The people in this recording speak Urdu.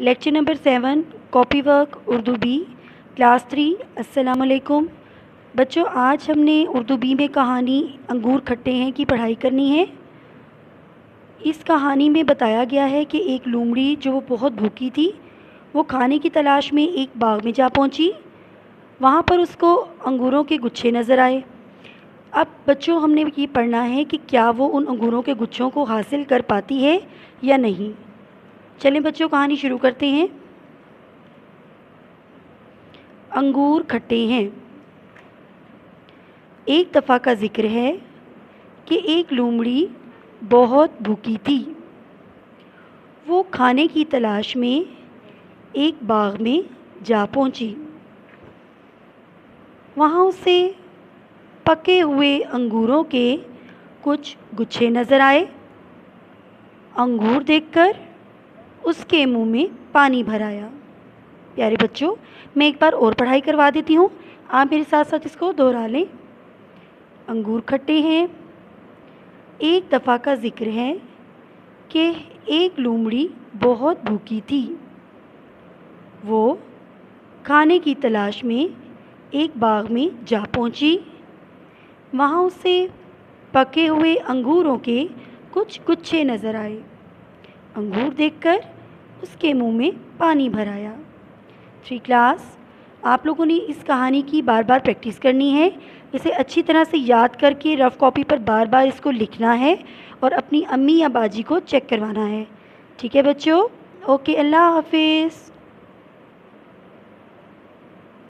Lecture number 7 copy work Urdu B class 3۔ السلام علیکم بچوں، آج ہم نے اردو بی میں کہانی انگور کھٹے ہیں کی پڑھائی کرنی ہے۔ اس کہانی میں بتایا گیا ہے کہ ایک لومڑی جو بہت بھوکی تھی وہ کھانے کی تلاش میں ایک باغ میں جا پہنچی۔ وہاں پر اس کو انگوروں کے گچھے نظر آئے۔ اب بچوں ہم نے یہ پڑھنا ہے کہ کیا وہ ان انگوروں کے گچھوں کو حاصل کر پاتی ہے یا نہیں۔ چلیں بچوں کہانی شروع کرتے ہیں۔ انگور کھٹے ہیں۔ ایک دفعہ کا ذکر ہے کہ ایک لومڑی بہت بھوکی تھی۔ وہ کھانے کی تلاش میں ایک باغ میں جا پہنچی۔ وہاں اسے پکے ہوئے انگوروں کے کچھ گچھے نظر آئے۔ انگور دیکھ کر اس کے منہ میں پانی بھر آیا۔ پیارے بچوں، میں ایک بار اور پڑھائی کروا دیتی ہوں، آپ میرے ساتھ ساتھ اس کو دہرا لیں۔ انگور کھٹے ہیں۔ ایک دفعہ کا ذکر ہے کہ ایک لومڑی بہت بھوکی تھی۔ وہ کھانے کی تلاش میں ایک باغ میں جا پہنچی۔ وہاں اسے پکے ہوئے انگوروں کے کچھ گچھے نظر آئے۔ انگور دیکھ کر اس کے منہ میں پانی بھر آیا۔ 3 کلاس، آپ لوگوں نے اس کہانی کی بار بار پریکٹس کرنی ہے۔ اسے اچھی طرح سے یاد کر کے رف کاپی پر بار بار اس کو لکھنا ہے اور اپنی امی یا باجی کو چیک کروانا ہے۔ ٹھیک ہے بچوں؟ اوکے، اللہ حافظ۔